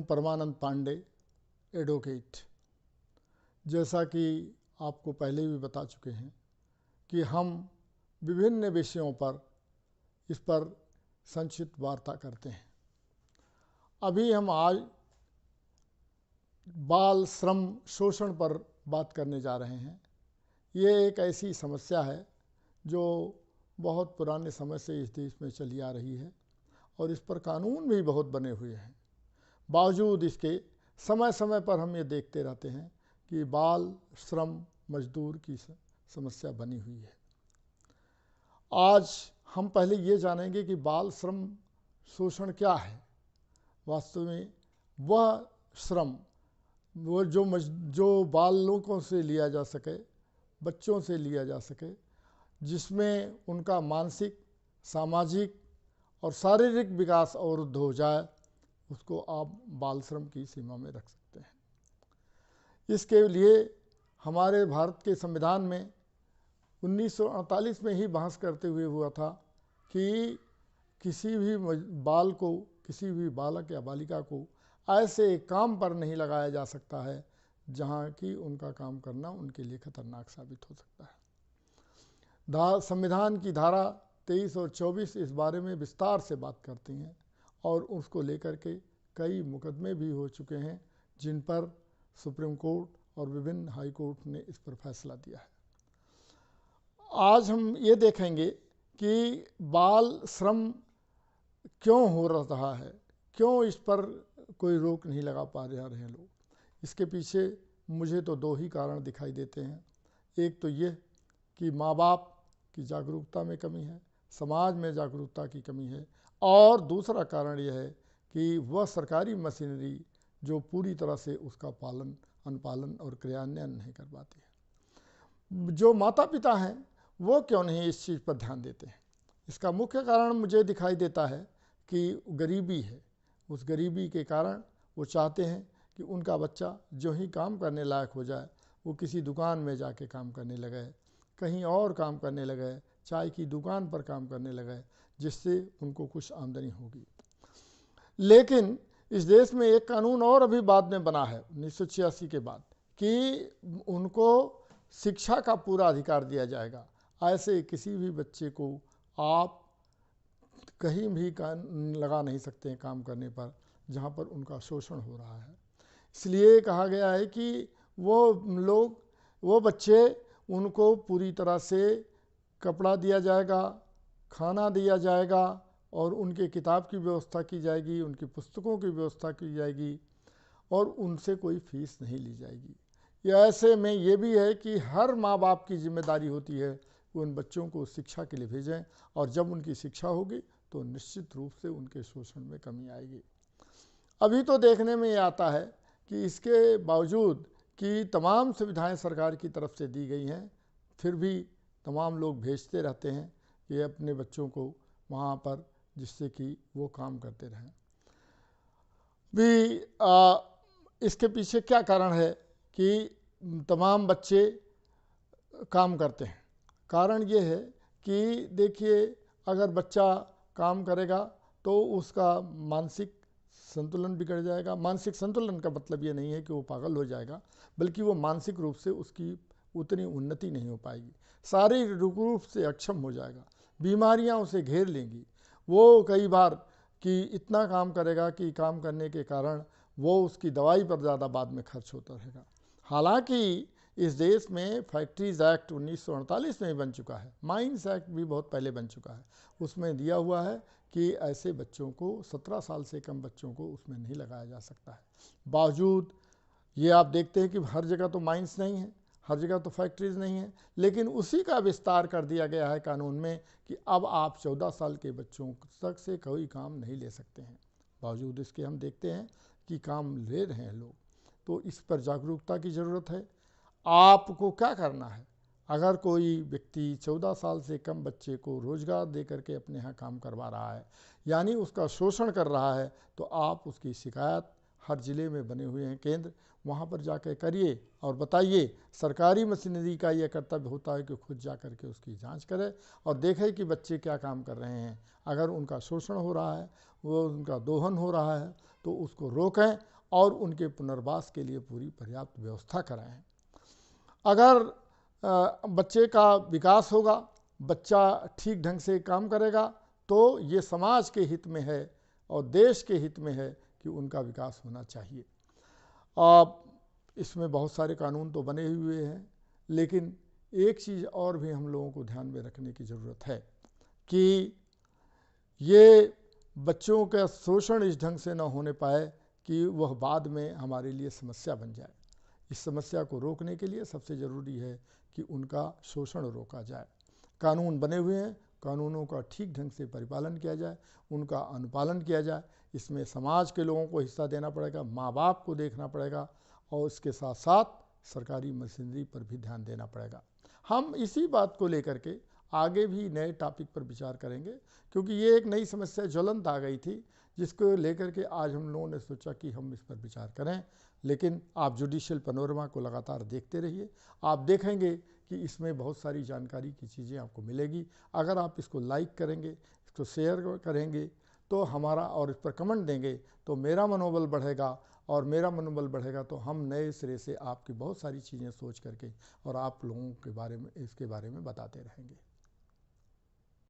हूँ परमानंद पांडे, एडवोकेट। जैसा कि आपको पहले भी बता चुके हैं कि हम विभिन्न विषयों पर इस पर संक्षिप्त वार्ता करते हैं। अभी हम आज बाल श्रम शोषण पर बात करने जा रहे हैं। ये एक ऐसी समस्या है जो बहुत पुराने समय से इस देश में चली आ रही है और इस पर कानून भी बहुत बने हुए हैं। बावजूद इसके समय समय पर हम ये देखते रहते हैं कि बाल श्रम मजदूर की समस्या बनी हुई है। आज हम पहले ये जानेंगे कि बाल श्रम शोषण क्या है। वास्तव में वह श्रम वो जो बाल लोगों से लिया जा सके, बच्चों से लिया जा सके, जिसमें उनका मानसिक, सामाजिक और शारीरिक विकास अवरुद्ध हो जाए, उसको आप बाल श्रम की सीमा में रख सकते हैं। इसके लिए हमारे भारत के संविधान में 1948 में ही बहस करते हुए हुआ था कि किसी भी बाल को, किसी भी बालक या बालिका को ऐसे काम पर नहीं लगाया जा सकता है जहाँ कि उनका काम करना उनके लिए खतरनाक साबित हो सकता है। संविधान की धारा 23 और 24 इस बारे में विस्तार से बात करती हैं और उसको लेकर के कई मुकदमे भी हो चुके हैं जिन पर सुप्रीम कोर्ट और विभिन्न हाई कोर्ट ने इस पर फैसला दिया है। आज हम ये देखेंगे कि बाल श्रम क्यों हो रहा है, क्यों इस पर कोई रोक नहीं लगा पा रहे हैं लोग। इसके पीछे मुझे तो दो ही कारण दिखाई देते हैं। एक तो ये कि माँ बाप की जागरूकता में कमी है, समाज में जागरूकता की कमी है, और दूसरा कारण यह है कि वह सरकारी मशीनरी जो पूरी तरह से उसका पालन, अनुपालन और क्रियान्वयन नहीं कर पाती है। जो माता पिता हैं वो क्यों नहीं इस चीज़ पर ध्यान देते हैं। इसका मुख्य कारण मुझे दिखाई देता है कि गरीबी है। उस गरीबी के कारण वो चाहते हैं कि उनका बच्चा जो ही काम करने लायक हो जाए वो किसी दुकान में जाके काम करने लगे, कहीं और काम करने लगे, चाय की दुकान पर काम करने लगे, जिससे उनको कुछ आमदनी होगी। लेकिन इस देश में एक कानून और अभी बाद में बना है 1986 के बाद कि उनको शिक्षा का पूरा अधिकार दिया जाएगा। ऐसे किसी भी बच्चे को आप कहीं भी लगा नहीं सकते हैं काम करने पर जहाँ पर उनका शोषण हो रहा है। इसलिए कहा गया है कि वो बच्चे, उनको पूरी तरह से कपड़ा दिया जाएगा, खाना दिया जाएगा और उनके किताब की व्यवस्था की जाएगी, उनकी पुस्तकों की व्यवस्था की जाएगी और उनसे कोई फीस नहीं ली जाएगी। या ऐसे में ये भी है कि हर माँ बाप की जिम्मेदारी होती है कि उन बच्चों को शिक्षा के लिए भेजें, और जब उनकी शिक्षा होगी तो निश्चित रूप से उनके शोषण में कमी आएगी। अभी तो देखने में ये आता है कि इसके बावजूद कि तमाम सुविधाएं सरकार की तरफ से दी गई हैं, फिर भी तमाम लोग भेजते रहते हैं कि अपने बच्चों को वहाँ पर, जिससे कि वो काम करते रहें। भी इसके पीछे क्या कारण है कि तमाम बच्चे काम करते हैं। कारण ये है कि देखिए, अगर बच्चा काम करेगा तो उसका मानसिक संतुलन बिगड़ जाएगा। मानसिक संतुलन का मतलब ये नहीं है कि वो पागल हो जाएगा, बल्कि वो मानसिक रूप से उसकी उतनी उन्नति नहीं हो पाएगी, शारीरिक रूप से अक्षम हो जाएगा, बीमारियां उसे घेर लेंगी। वो कई बार कि इतना काम करेगा कि काम करने के कारण वो उसकी दवाई पर ज़्यादा बाद में खर्च होता रहेगा। हालांकि इस देश में फैक्ट्रीज एक्ट 1948 में ही बन चुका है, माइंस एक्ट भी बहुत पहले बन चुका है। उसमें दिया हुआ है कि ऐसे बच्चों को, 17 साल से कम बच्चों को उसमें नहीं लगाया जा सकता है। बावजूद ये आप देखते हैं कि हर जगह तो माइंस नहीं है, हर जगह तो फैक्ट्रीज नहीं है, लेकिन उसी का विस्तार कर दिया गया है कानून में कि अब आप 14 साल के बच्चों तक से कोई काम नहीं ले सकते हैं। बावजूद इसके हम देखते हैं कि काम ले रहे हैं लोग। तो इस पर जागरूकता की ज़रूरत है। आपको क्या करना है, अगर कोई व्यक्ति 14 साल से कम बच्चे को रोज़गार दे करके अपने यहाँ काम करवा रहा है, यानी उसका शोषण कर रहा है, तो आप उसकी शिकायत, हर ज़िले में बने हुए हैं केंद्र, वहाँ पर जाकर करिए और बताइए। सरकारी मशीनरी का ये कर्तव्य होता है कि खुद जा कर के उसकी जांच करे और देखे कि बच्चे क्या काम कर रहे हैं। अगर उनका शोषण हो रहा है, वो उनका दोहन हो रहा है, तो उसको रोकें और उनके पुनर्वास के लिए पूरी पर्याप्त व्यवस्था कराएं। अगर बच्चे का विकास होगा, बच्चा ठीक ढंग से काम करेगा, तो ये समाज के हित में है और देश के हित में है कि उनका विकास होना चाहिए। इसमें बहुत सारे कानून तो बने हुए हैं, लेकिन एक चीज़ और भी हम लोगों को ध्यान में रखने की ज़रूरत है कि ये बच्चों का शोषण इस ढंग से न होने पाए कि वह बाद में हमारे लिए समस्या बन जाए। इस समस्या को रोकने के लिए सबसे ज़रूरी है कि उनका शोषण रोका जाए। कानून बने हुए हैं, कानूनों का ठीक ढंग से परिपालन किया जाए, उनका अनुपालन किया जाए। इसमें समाज के लोगों को हिस्सा देना पड़ेगा, माँ बाप को देखना पड़ेगा और इसके साथ साथ सरकारी मशीनरी पर भी ध्यान देना पड़ेगा। हम इसी बात को लेकर के आगे भी नए टॉपिक पर विचार करेंगे, क्योंकि ये एक नई समस्या ज्वलंत आ गई थी जिसको लेकर के आज हम लोगों ने सोचा कि हम इस पर विचार करें। लेकिन आप जुडिशियल पैनोरमा को लगातार देखते रहिए, आप देखेंगे कि इसमें बहुत सारी जानकारी की चीज़ें आपको मिलेगी। अगर आप इसको लाइक करेंगे, इसको शेयर करेंगे तो हमारा, और इस पर कमेंट देंगे तो मेरा मनोबल बढ़ेगा, और मेरा मनोबल बढ़ेगा तो हम नए सिरे से आपकी बहुत सारी चीज़ें सोच करके और आप लोगों के बारे में, इसके बारे में बताते रहेंगे।